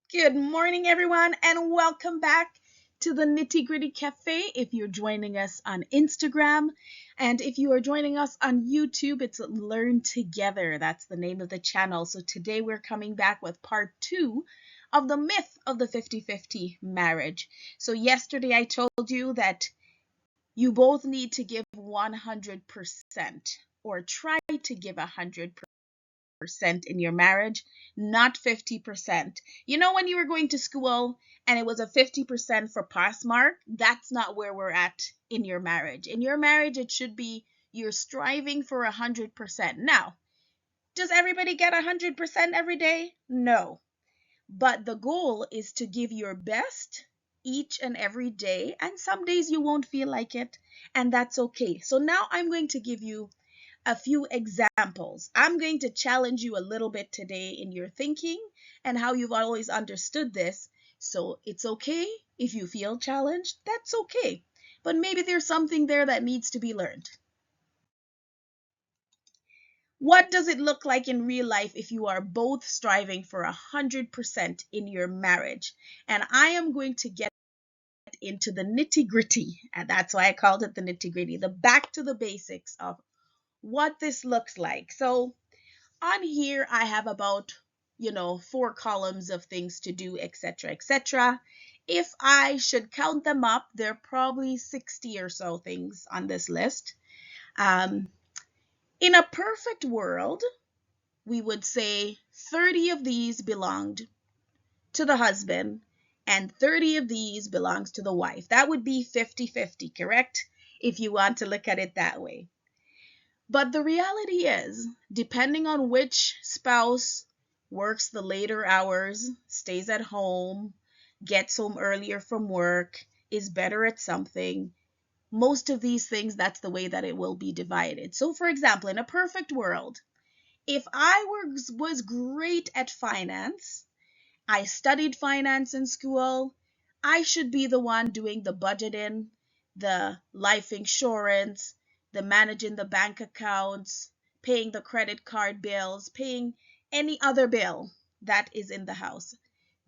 Good morning, everyone, and welcome back to the Nitty Gritty Cafe. If you're joining us on Instagram, and if you are joining us on YouTube, it's Learn Together. That's the name of the channel. So today we're coming back with part two of the myth of the 50-50 marriage. So yesterday I told you that you both need to give 100% or try to give 100% in your marriage, not 50%. You know, when you were going to school and it was a 50% for pass mark, that's not where we're at in your marriage. In your marriage, it should be you're striving for 100%. Now, does everybody get 100% every day? No. But the goal is to give your best each and every day, and some days you won't feel like it, and that's okay. So now I'm going to give you a few examples. I'm going to challenge you a little bit today in your thinking and how you've always understood this. So it's okay if you feel challenged, that's okay. But maybe there's something there that needs to be learned. What does it look like in real life if you are both striving for 100% in your marriage? And I am going to get into the nitty gritty, and that's why I called it the nitty gritty, the back to the basics of what this looks like. So on here I have about 4 columns of things to do, etc., etc. If I should count them up, there are probably 60 or so things on this list. In a perfect world, we would say 30 of these belonged to the husband and 30 of these belongs to the wife. That would be 50-50, correct, if you want to look at it that way. But the reality is, depending on which spouse works the later hours, stays at home, gets home earlier from work, is better at something, most of these things, that's the way that it will be divided. So, for example, in a perfect world, if I was great at finance, I studied finance in school, I should be the one doing the budgeting, the life insurance, the managing the bank accounts, paying the credit card bills, paying any other bill that is in the house.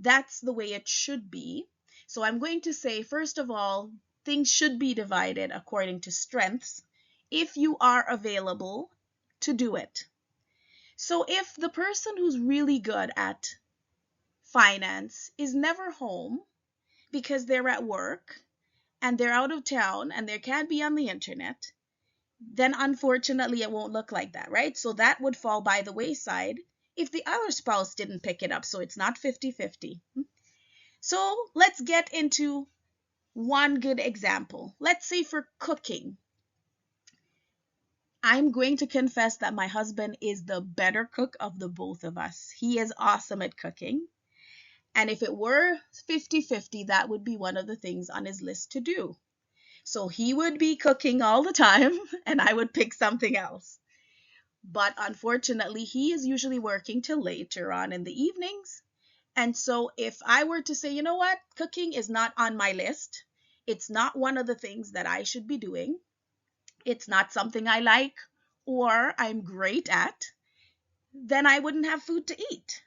That's the way it should be. So I'm going to say, first of all, things should be divided according to strengths if you are available to do it. So if the person who's really good at finance is never home because they're at work and they're out of town and they can't be on the internet, then unfortunately it won't look like that, right? So that would fall by the wayside if the other spouse didn't pick it up. So it's not 50-50. So let's get into one good example. Let's say for cooking. I'm going to confess that my husband is the better cook of the both of us. He is awesome at cooking. And if it were 50-50, that would be one of the things on his list to do. So he would be cooking all the time and I would pick something else. But unfortunately, he is usually working till later on in the evenings. And so if I were to say, you know what, cooking is not on my list, it's not one of the things that I should be doing, it's not something I like or I'm great at, then I wouldn't have food to eat.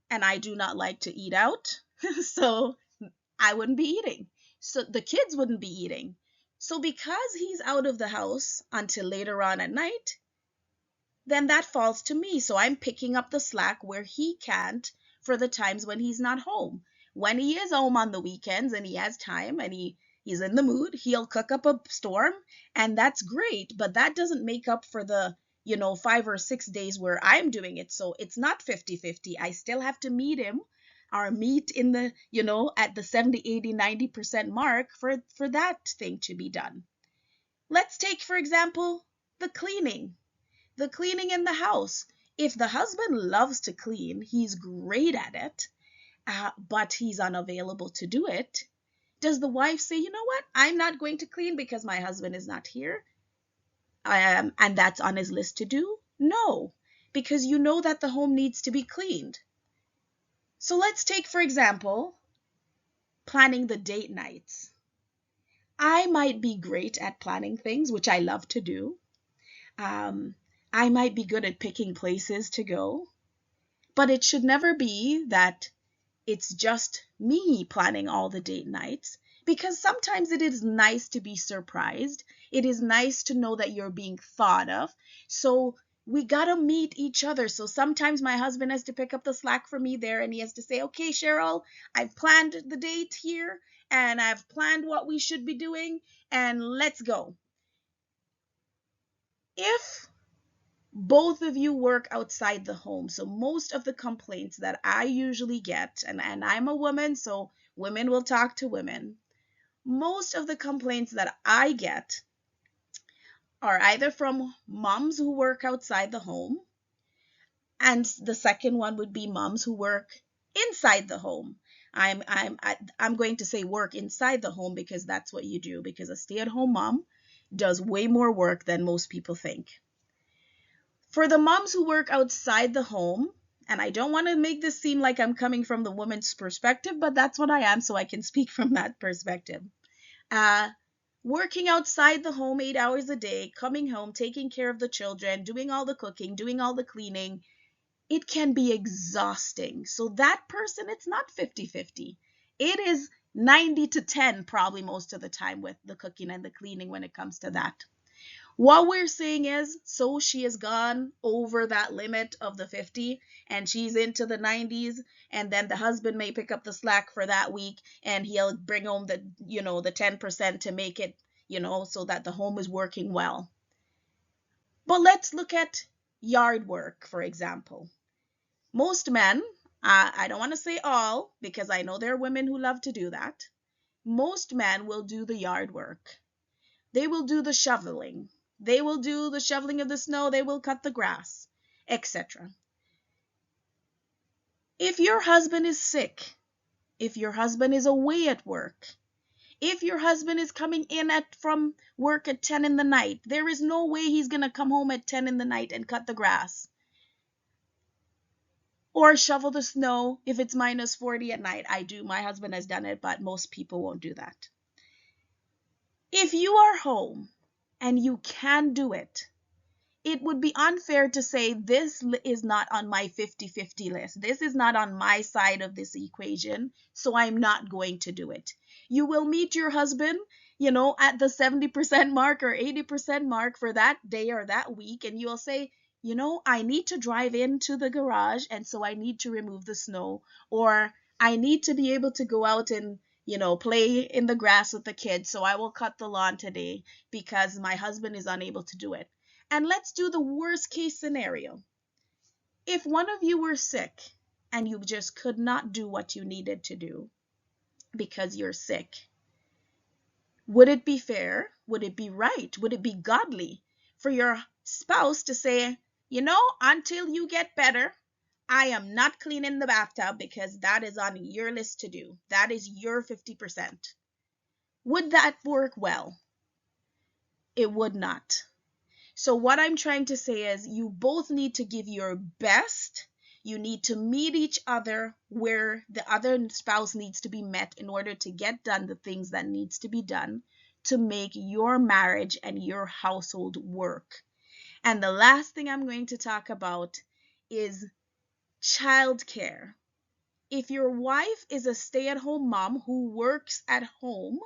And I do not like to eat out. So I wouldn't be eating. So the kids wouldn't be eating. So because he's out of the house until later on at night, then that falls to me. So I'm picking up the slack where he can't for the times when he's not home. When he is home on the weekends and he has time and he's in the mood, he'll cook up a storm and that's great, but that doesn't make up for the 5 or 6 days where I'm doing it. So it's not 50-50. I still have to meet him or meet in the at the 70, 80, 90% mark for that thing to be done. Let's take, for example, the cleaning in the house. If the husband loves to clean, he's great at it, but he's unavailable to do it, does the wife say, you know what, I'm not going to clean because my husband is not here, and that's on his list to do? No, because you know that the home needs to be cleaned. So let's take, for example, planning the date nights. I might be great at planning things, which I love to do. I might be good at picking places to go, but it should never be that it's just me planning all the date nights, because sometimes it is nice to be surprised. It is nice to know that you're being thought of. So we gotta meet each other. So sometimes my husband has to pick up the slack for me there, and he has to say, okay, Cheryl, I've planned the date here and I've planned what we should be doing, and let's go. If both of you work outside the home, so most of the complaints that I usually get, and I'm a woman, so women will talk to women, most of the complaints that I get are either from moms who work outside the home, and the second one would be moms who work inside the home. I'm going to say work inside the home because that's what you do, because a stay-at-home mom does way more work than most people think. For the moms who work outside the home, and I don't want to make this seem like I'm coming from the woman's perspective, but that's what I am, so I can speak from that perspective. Uh, Working outside the home 8 hours a day, coming home, taking care of the children, doing all the cooking, doing all the cleaning, it can be exhausting. So that person, it's not 50-50. It is 90 to 10 probably most of the time with the cooking and the cleaning when it comes to that. What we're saying is, so she has gone over that limit of the 50 and she's into the 90s, and then the husband may pick up the slack for that week and he'll bring home the 10% to make it, so that the home is working well. But let's look at yard work, for example. Most men, I don't want to say all, because I know there are women who love to do that. Most men will do the yard work. They will do the shoveling. They will do the shoveling of the snow. They will cut the grass, etc. If your husband is sick, if your husband is away at work, if your husband is coming in from work at 10 in the night, there is no way he's going to come home at 10 in the night and cut the grass or shovel the snow if it's minus 40 at night. I do. My husband has done it, but most people won't do that. If you are home and you can do it, it would be unfair to say this is not on my 50-50 list. This is not on my side of this equation, so I'm not going to do it. You will meet your husband, at the 70% mark or 80% mark for that day or that week, and you'll say, I need to drive into the garage, and so I need to remove the snow, or I need to be able to go out and play in the grass with the kids, so I will cut the lawn today because my husband is unable to do it. And let's do the worst case scenario. If one of you were sick and you just could not do what you needed to do because you're sick, would it be fair? Would it be right? Would it be godly for your spouse to say, until you get better, I am not cleaning the bathtub because that is on your list to do. That is your 50%. Would that work well? It would not. So what I'm trying to say is you both need to give your best. You need to meet each other where the other spouse needs to be met in order to get done the things that needs to be done to make your marriage and your household work. And the last thing I'm going to talk about is childcare. If your wife is a stay-at-home mom who works at home,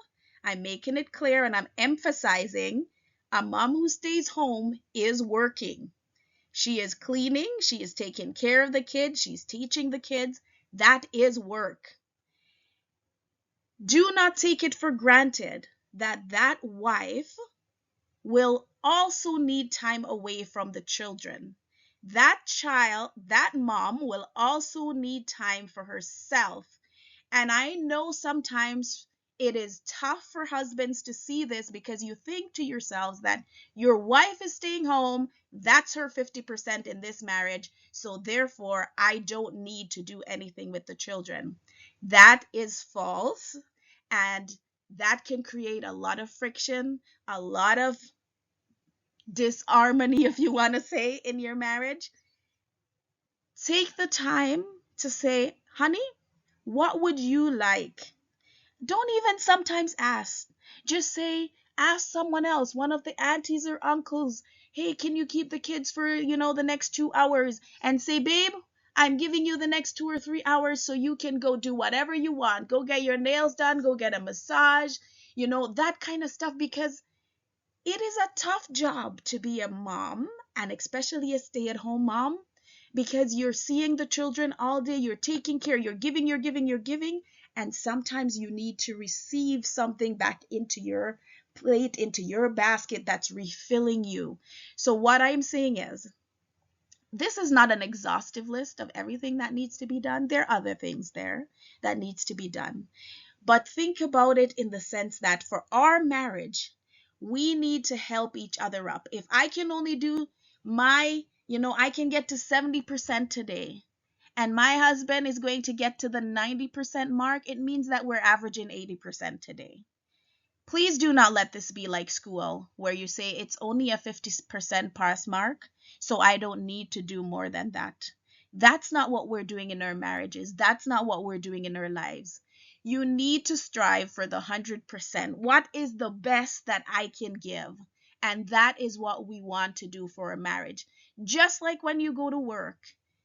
I'm making it clear and I'm emphasizing a mom who stays home is working. She is cleaning, she is taking care of the kids, she's teaching the kids. That is work. Do not take it for granted that that wife will also need time away from the children. That mom will also need time for herself. And I know sometimes it is tough for husbands to see this because you think to yourselves that your wife is staying home, that's her 50% in this marriage, so therefore I don't need to do anything with the children. That is false, and that can create a lot of friction, a lot of disharmony, if you want to say, in your marriage. Take the time to say, honey, what would you like? Don't even sometimes ask. Just say, ask someone else, one of the aunties or uncles, hey, can you keep the kids for, the next 2 hours? And say, babe, I'm giving you the next 2 or 3 hours so you can go do whatever you want. Go get your nails done, go get a massage, that kind of stuff, because it is a tough job to be a mom, and especially a stay-at-home mom, because you're seeing the children all day, you're taking care, you're giving, and sometimes you need to receive something back into your plate, into your basket, that's refilling you. So what I'm saying is, this is not an exhaustive list of everything that needs to be done. There are other things there that needs to be done. But think about it in the sense that for our marriage, we need to help each other up. If I can only do I can get to 70% today, and my husband is going to get to the 90% mark, it means that we're averaging 80% today. Please do not let this be like school, where you say it's only a 50% pass mark, so I don't need to do more than that. That's not what we're doing in our marriages. That's not what we're doing in our lives. You need to strive for the 100%. What is the best that I can give? And that is what we want to do for a marriage. Just like when you go to work,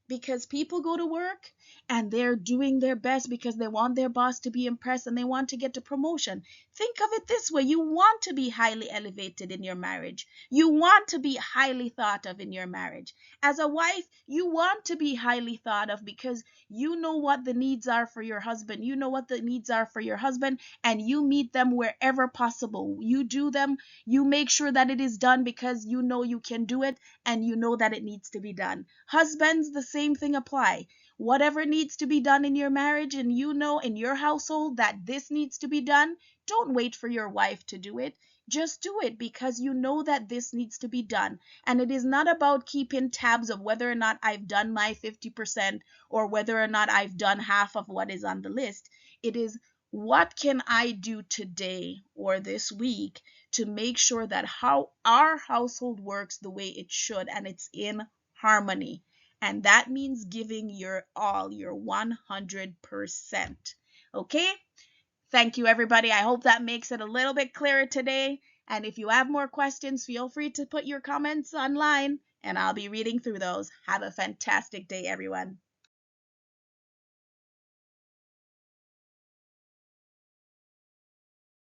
because people go to work and they're doing their best because they want their boss to be impressed and they want to get a promotion. Think of it this way: you want to be highly elevated in your marriage. You want to be highly thought of in your marriage. As a wife, you want to be highly thought of because you know what the needs are for your husband. You know what the needs are for your husband, and you meet them wherever possible. You do them. You make sure that it is done because you know you can do it and you know that it needs to be done. Husbands, the same thing apply. Whatever needs to be done in your marriage, and you know in your household that this needs to be done, don't wait for your wife to do it. Just do it because you know that this needs to be done. And it is not about keeping tabs of whether or not I've done my 50% or whether or not I've done half of what is on the list. It is, what can I do today or this week to make sure that how our household works the way it should and it's in harmony. And that means giving your all, your 100%. Okay? Thank you, everybody. I hope that makes it a little bit clearer today. And if you have more questions, feel free to put your comments online and I'll be reading through those. Have a fantastic day, everyone.